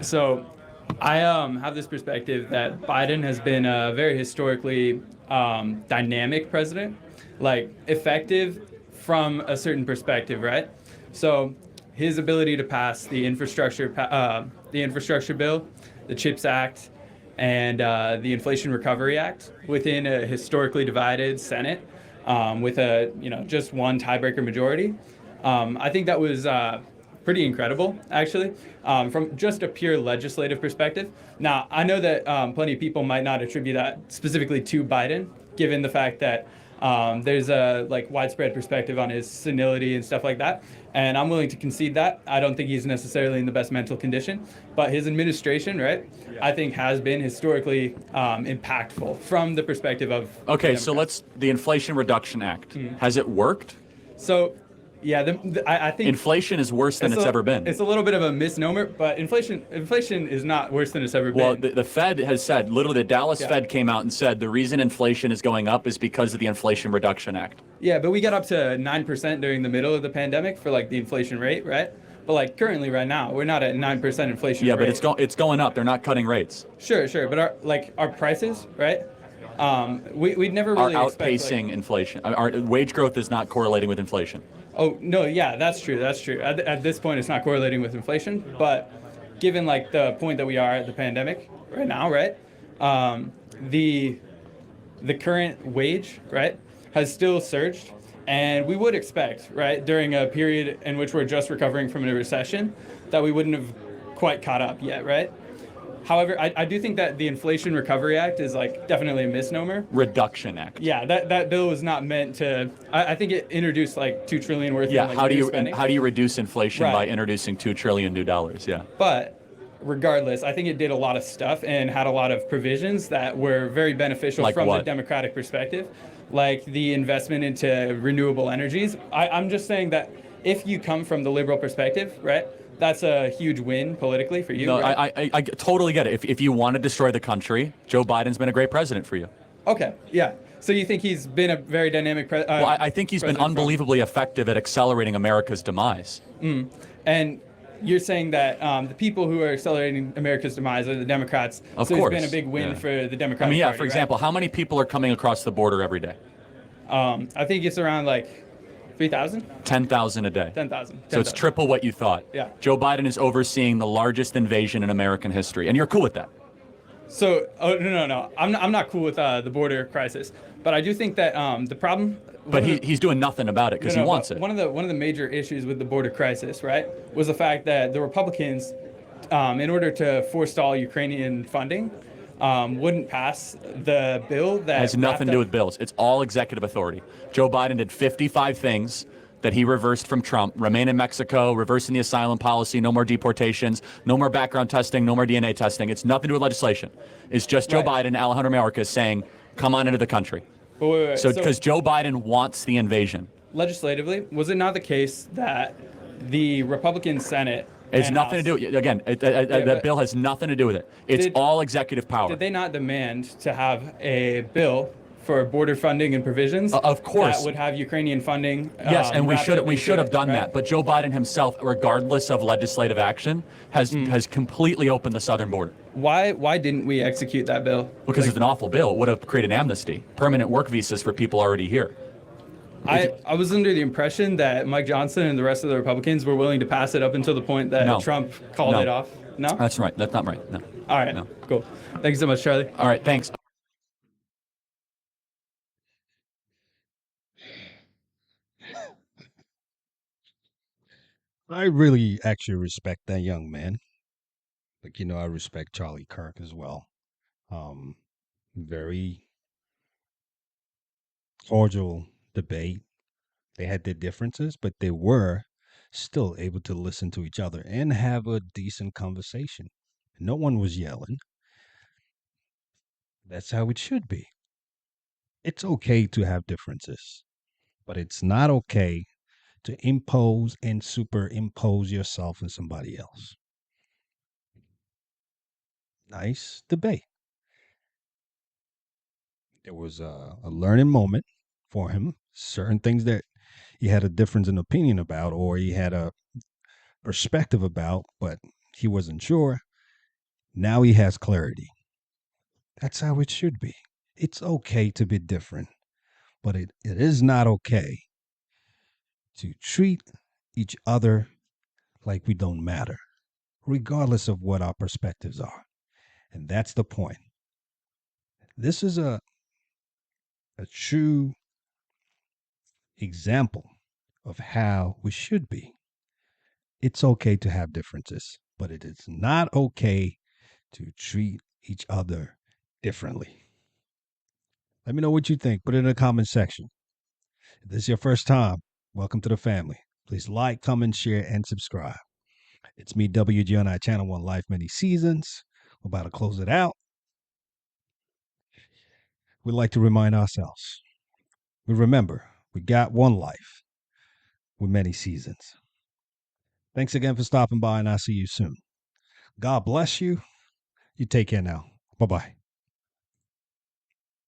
So I have this perspective that Biden has been a very historically dynamic president, like effective from a certain perspective, right? So his ability to pass the infrastructure bill, the CHIPS Act, and the Inflation Recovery Act within a historically divided Senate with a just one tiebreaker majority. I think that was pretty incredible, actually, from just a pure legislative perspective. Now, I know that plenty of people might not attribute that specifically to Biden, given the fact that there's a widespread perspective on his senility and stuff like that. And I'm willing to concede that. I don't think he's necessarily in the best mental condition, but his administration, right, I think has been historically impactful from the perspective of Okay, so the Inflation Reduction Act. Has it worked? So yeah, I think Inflation is worse than it's ever been. It's a little bit of a misnomer, but inflation is not worse than it's ever Well, been. the Fed has said, literally, the Dallas Fed came out and said the reason inflation is going up is because of the Inflation Reduction Act. Yeah, but we got up to 9% during the middle of the pandemic for the inflation rate, right? But currently, right now, we're not at 9% inflation. Yeah, rate. but it's going up. They're not cutting rates. Sure, but our prices, right? We'd never really are expect, outpacing inflation. Our wage growth is not correlating with inflation. Oh no, yeah, that's true. At this point, it's not correlating with inflation, but given the point that we are at the pandemic right now, right? The current wage, right, has still surged, and we would expect, right, during a period in which we're just recovering from a recession, that we wouldn't have quite caught up yet, right? However, I do think that the Inflation Recovery Act is definitely a misnomer. Reduction Act. Yeah, that bill was not meant to. I think it introduced $2 trillion worth. Yeah, of how do you spending. how do you reduce inflation Right. by introducing $2 trillion new dollars? Yeah. But regardless, I think it did a lot of stuff and had a lot of provisions that were very beneficial from the Democratic perspective, like the investment into renewable energies. I'm just saying that if you come from the liberal perspective, right, that's a huge win politically for you. No, right? I totally get it. If you want to destroy the country, Joe Biden's been a great president for you. Okay, yeah. So you think he's been a very dynamic president? Well, I think he's been unbelievably effective at accelerating America's demise. And you're saying that the people who are accelerating America's demise are the Democrats. Of so course. it's been a big win for the Democratic I mean, yeah, Party, for example, right? how many people are coming across the border every day? I think it's around 3,000? 10,000 a day. 10,000. So it's triple what you thought. Yeah. Joe Biden is overseeing the largest invasion in American history, and you're cool with that. So, no. I'm not cool with the border crisis, but I do think that the problem. But he's doing nothing about it because he wants it. One of the major issues with the border crisis, right, was the fact that the Republicans, in order to forestall Ukrainian funding, wouldn't pass the bill that has nothing to do with bills. It's all executive authority. Joe Biden did 55 things that he reversed from Trump. Remain in Mexico, reversing the asylum policy, no more deportations, no more background testing, no more DNA testing. It's nothing to do with legislation. It's just Joe Biden, Alejandro Mayorkas saying, come on into the country. Wait. So because Joe Biden wants the invasion. Legislatively, was it not the case that the Republican Senate It's nothing to do. Again, that bill has nothing to do with it. It's all executive power. Did they not demand to have a bill for border funding and provisions? Of course, that would have Ukrainian funding. Yes, and we should have done that. But Joe Biden himself, regardless of legislative action, has completely opened the southern border. Why didn't we execute that bill? Because it's an awful bill. It would have created amnesty, permanent work visas for people already here. I was under the impression that Mike Johnson and the rest of the Republicans were willing to pass it up until the point that Trump called it off. No? That's right. That's not right. No. All right. No. Cool. Thank you so much, Charlie. All right. Thanks. I really actually respect that young man. I respect Charlie Kirk as well. Very cordial debate. They had their differences, but they were still able to listen to each other and have a decent conversation. No one was yelling. That's how it should be. It's okay to have differences, but it's not okay to impose and superimpose yourself on somebody else. Nice debate. There was a learning moment for him. Certain things that he had a difference in opinion about, or he had a perspective about, but he wasn't sure. Now he has clarity. That's how it should be. It's okay to be different, but it is not okay to treat each other like we don't matter, regardless of what our perspectives are. And that's the point. This is a true example of how we should be. It's okay to have differences, but it is not okay to treat each other differently. Let me know what you think. Put it in the comment section. If this is your first time, welcome to the family. Please like, comment, share, and subscribe. It's me, WG, on our channel, One Life, Many Seasons. We're about to close it out. We'd like to remind ourselves. We remember, we got one life with many seasons. Thanks again for stopping by, and I'll see you soon. God bless you. You take care now. Bye-bye.